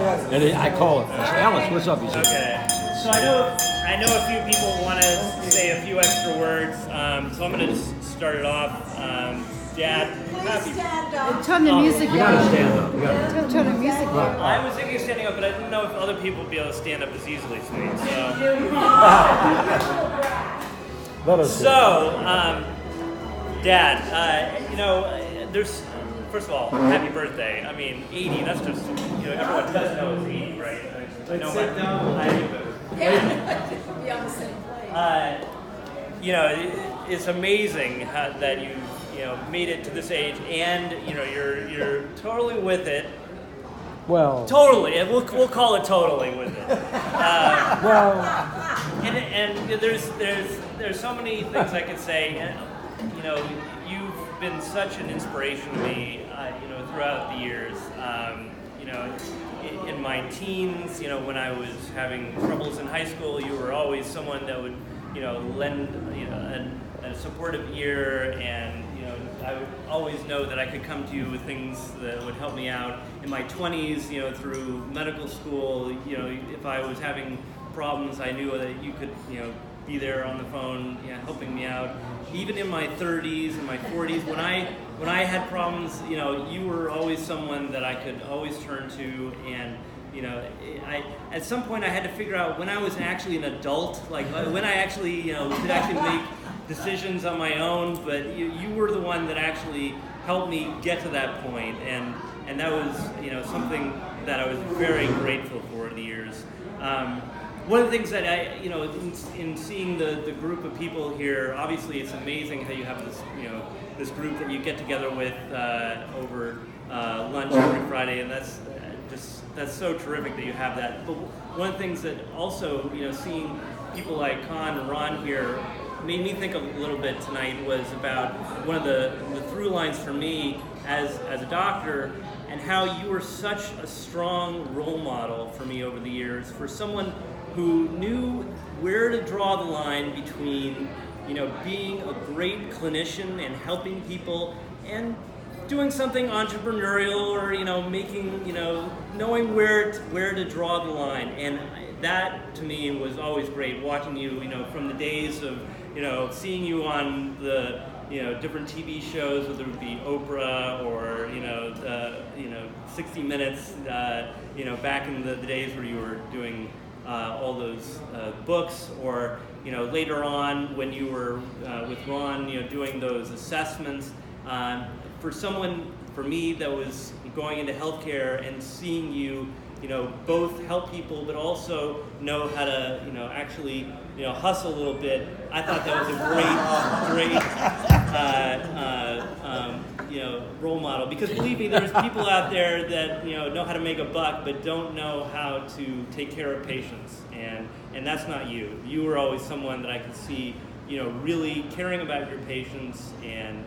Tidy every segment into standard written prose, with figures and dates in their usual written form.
And I call him. I say, Alice, what's up? He says, Okay. So I know a few people want to say a few extra words. So I'm going to just start it off. Dad, happy. Turn the music you gotta down. stand up. You gotta. Turn the music down. I was thinking of standing up, but I didn't know if other people would be able to stand up as easily as me. Let us. Dad, there's, first of all, happy birthday. I mean, 80, that's just, everyone does know it's 80, right? I know Sit down. Be on the same plane. It's amazing that you made it to this age, and you're totally with it. Well. Totally, and we'll call it totally with it. Well. And there's so many things I could say. And, you've been such an inspiration to me. Throughout the years. In my teens, when I was having troubles in high school, you were always someone that would, lend, a supportive ear, and I would always know that I could come to you with things that would help me out. In my 20s, through medical school, if I was having problems, I knew that you could, be there on the phone, helping me out. Even in my 30s and my 40s, when I had problems, you were always someone that I could always turn to, and at some point I had to figure out when I was actually an adult, like when I actually, could actually make decisions on my own. But you were the one that actually helped me get to that point, and that was, something that I was very grateful for in the years. One of the things that in seeing the group of people here, obviously it's amazing how you have this, this group that you get together with over lunch every Friday, and that's so terrific that you have that. But one of the things that also, seeing people like Con and Ron here made me think a little bit tonight was about one of the through lines for me as a doctor, and how you were such a strong role model for me over the years, for someone who knew where to draw the line between, being a great clinician and helping people, and doing something entrepreneurial, or making, knowing where to draw the line. And that to me was always great, watching you, from the days of, seeing you on the, different TV shows, whether it be Oprah or 60 Minutes, back in the days where you were doing all those books, or later on when you were with Ron, doing those assessments. For me that was going into healthcare and seeing you, both help people but also know how to, actually, hustle a little bit. I thought that was a great role model, because believe me, there's people out there that, know how to make a buck but don't know how to take care of patients, and that's not you. You were always someone that I could see, really caring about your patients, and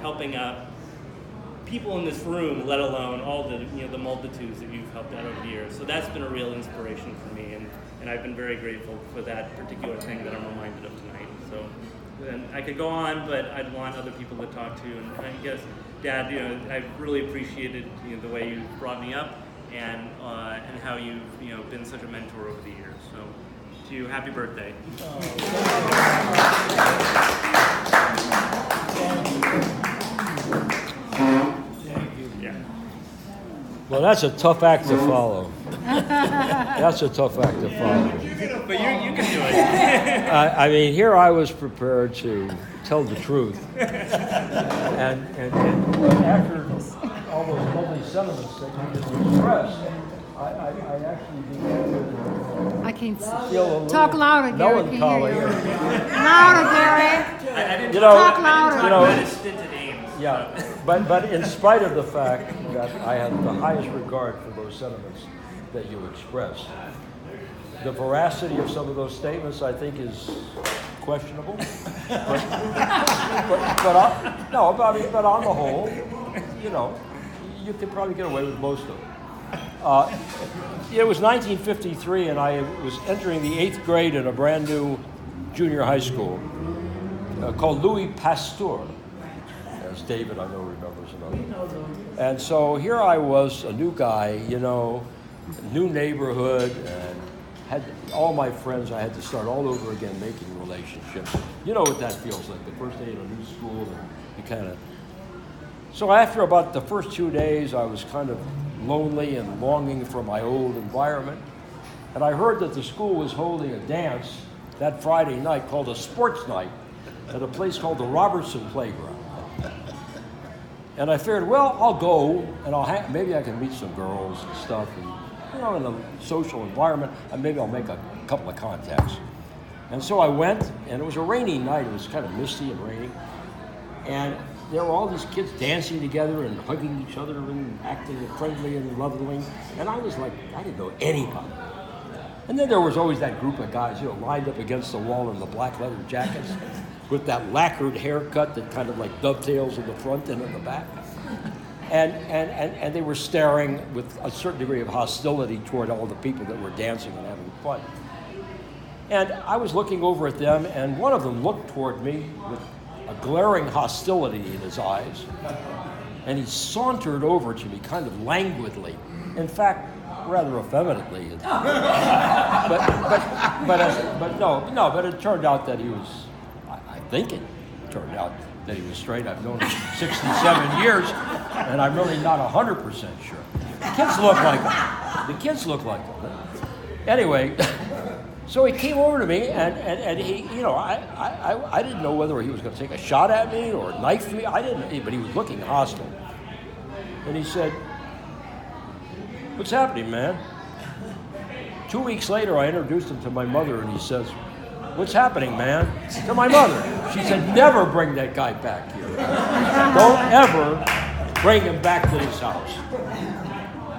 helping out people in this room, let alone all the the multitudes that you've helped out over the years. So that's been a real inspiration for me, and I've been very grateful for that particular thing that I'm reminded of tonight. So, and I could go on, but I'd want other people to talk to, and I guess, Dad, I've really appreciated the way you brought me up, and how you've been such a mentor over the years. So, to you, happy birthday. Well, that's a tough act to follow. That's a tough act to follow. But you can do it. I mean, here I was prepared to tell the truth, and after all those lovely sentiments that you just expressed, I actually began to I can't feel a little talk louder, Gary. Can melancholy. hear you. Louder, Gary. I didn't Talk louder. I just stint at Ames. Yeah, but in spite of the fact that I have the highest regard for those sentiments that you expressed, the veracity of some of those statements I think is questionable. But on the whole, you could probably get away with most of them. It was 1953, and I was entering the 8th grade in a brand new junior high school called Louis Pasteur. As David, I know, remembers another. And so here I was, a new guy, you know, new neighborhood, and had all my friends. I had to start all over again making relationships. You know what that feels like, the first day in a new school, and you kind of... So after about the first 2 days, I was kind of lonely and longing for my old environment. And I heard that the school was holding a dance that Friday night called a sports night at a place called the Robertson Playground. And I figured, well, I'll go, and maybe I can meet some girls and stuff, and, you know, in a social environment, and maybe I'll make a couple of contacts. And so I went, and it was a rainy night. It was kind of misty and rainy. And there were all these kids dancing together and hugging each other and acting friendly and lovely. And I was like, I didn't know anybody. And then there was always that group of guys, you know, lined up against the wall in the black leather jackets with that lacquered haircut that kind of like dovetails in the front and in the back. And they were staring with a certain degree of hostility toward all the people that were dancing and having fun. And I was looking over at them, and one of them looked toward me with a glaring hostility in his eyes, and he sauntered over to me kind of languidly, in fact, rather effeminately. But it turned out that he was, I think it turned out that he was straight. I've known him 67 years, and I'm really not 100% sure. The kids look like him. Anyway, so he came over to me, and he, you know, I didn't know whether he was going to take a shot at me or knife me. I didn't, but he was looking hostile. And he said, "What's happening, man?" 2 weeks later, I introduced him to my mother, and he says, "What's happening, man?" To my mother. She said, "Never bring that guy back here. Don't ever bring him back to this house."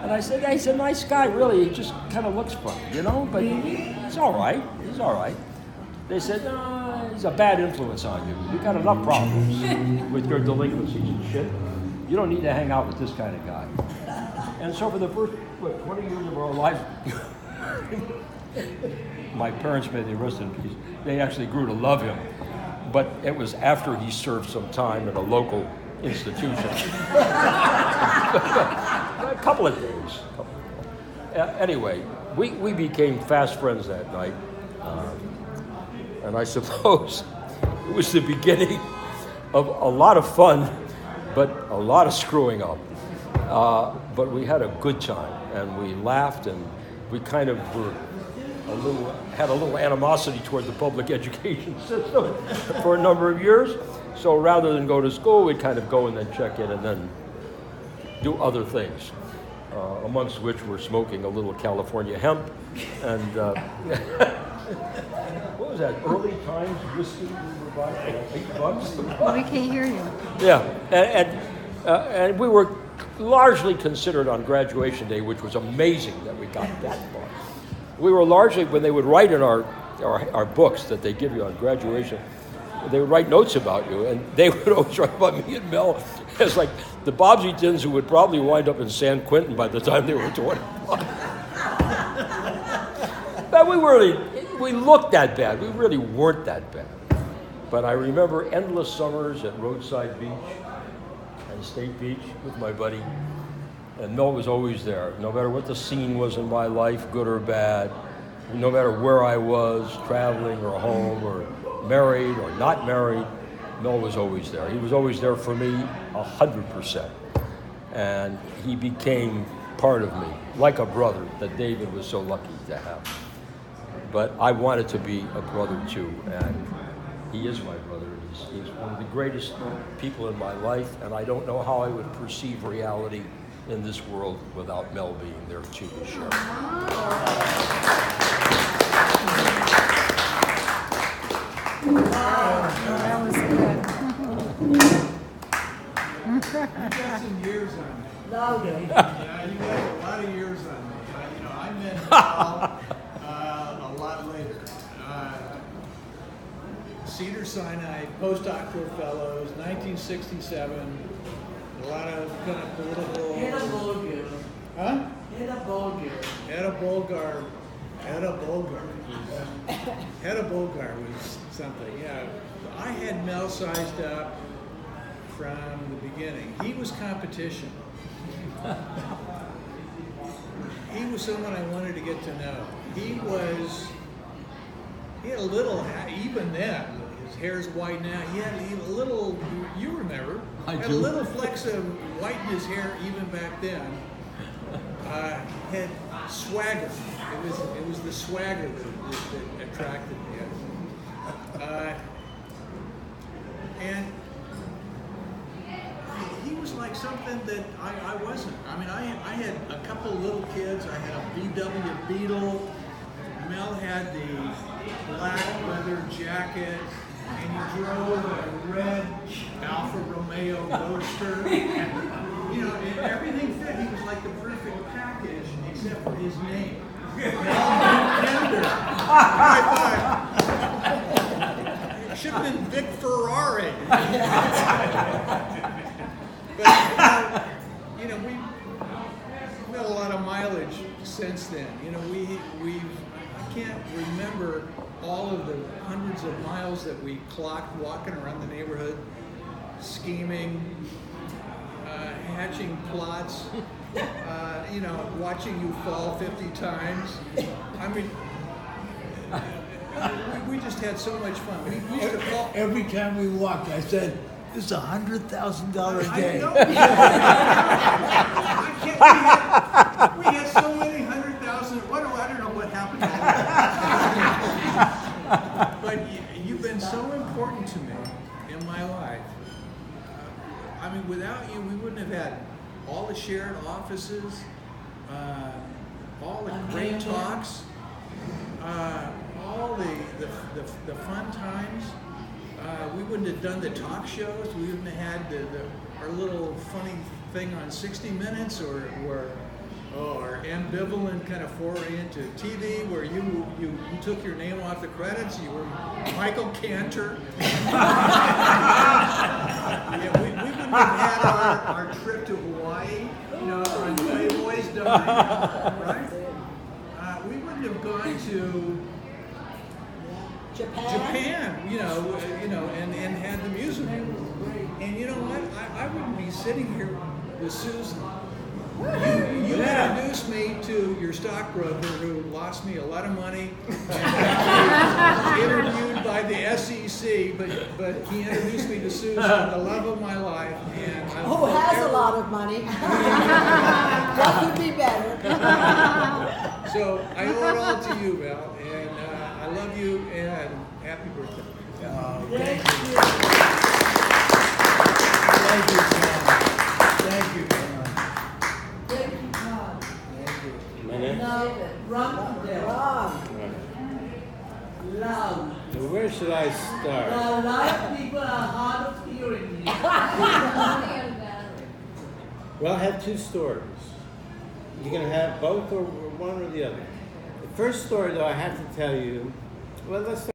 And I said, "He's a nice guy, really. He just kind of looks funny, you know, but he's all right. He's all right." They said, "No, he's a bad influence on you. You've got enough problems with your delinquencies and shit. You don't need to hang out with this kind of guy." And so for the first, 20 years of our life, my parents, may they rest in peace, they actually grew to love him. But it was after he served some time in a local institution. A couple of days. Anyway, we became fast friends that night. And I suppose it was the beginning of a lot of fun, but a lot of screwing up. But we had a good time, and we laughed, and we kind of had a little animosity toward the public education system for a number of years. So rather than go to school, we'd kind of go and then check in and then do other things, amongst which were smoking a little California hemp and what was that, Early Times whiskey we were buying for $8? We can't hear you. Yeah, and we were largely considered on graduation day, which was amazing that we got that far. We were largely, when they would write in our books that they give you on graduation, they would write notes about you, and they would always write about me and Mel as like the Bobbsey-tons who would probably wind up in San Quentin by the time they were 21. But we looked that bad. We really weren't that bad. But I remember endless summers at Roadside Beach and State Beach with my buddy. And Mel was always there, no matter what the scene was in my life, good or bad, no matter where I was, traveling or home or married or not married, Mel was always there. He was always there for me 100%. And he became part of me, like a brother that David was so lucky to have. But I wanted to be a brother too, and he is my brother. He's one of the greatest people in my life, and I don't know how I would perceive reality in this world without Mel being there too to share. That was good. You've got some years on me. Yeah, you got a lot of years on me. I met Paul a lot later. Cedar Sinai, postdoctoral fellows, 1967. A lot of kind of political. Hedda Bolger. Huh? Hedda Bolger. Hedda Bolger. Hedda Bolger was something, yeah. I had Mel sized up from the beginning. He was competition. He was someone I wanted to get to know. He had a little, even then, his hair's white now, he had a little, you remember, I had do. a little flecks of white in his hair even back then. Had swagger. It was the swagger that attracted me. And he was like something that I wasn't. I mean, I had a couple of little kids. I had a VW Beetle. Mel had the black leather jacket, and he drove a red Alfa Romeo Roadster. And, you know, and everything fit. He was like the perfect package, except for his name. Tender. High five. It should have been Vic Ferrari. But you know, we've had a lot of mileage since then. You know, I can't remember all of the hundreds of miles that we clocked walking around the neighborhood, scheming, hatching plots, you know, watching you fall 50 times. I mean, we just had so much fun. We used to call. Every time we walked, I said, "This is $100,000 I day." know. We had so many 100,000. I don't know what happened. But you've been so important to me in my life. I mean, without you, we wouldn't have had all the shared offices, all the great talks, all the fun times. We wouldn't have done the talk shows. We wouldn't have had our little funny thing on 60 Minutes or our ambivalent kind of foray into TV where you took your name off the credits. You were Michael Cantor. Yeah, we wouldn't have had our trip to Hawaii, you know, on Playboy's dime, right? We wouldn't have gone to Japan, you know, and had the music. And you know what? I wouldn't be sitting here with Susan. You introduced me to your stockbroker who lost me a lot of money and interviewed by the SEC, but he introduced me to Susan, the love of my life. And Who has a lot of money? What could be better? So I owe it all to you, Val, and I love you and happy birthday. Thank you. Thank you, Tom. Thank you, Tom. Thank you, God. Thank you. Now, run there. Love. Where should I start? A lot of people are hard of hearing here. Well, I have two stories. You're going to have both or one or the other. The first story, though, I have to tell you, well, let's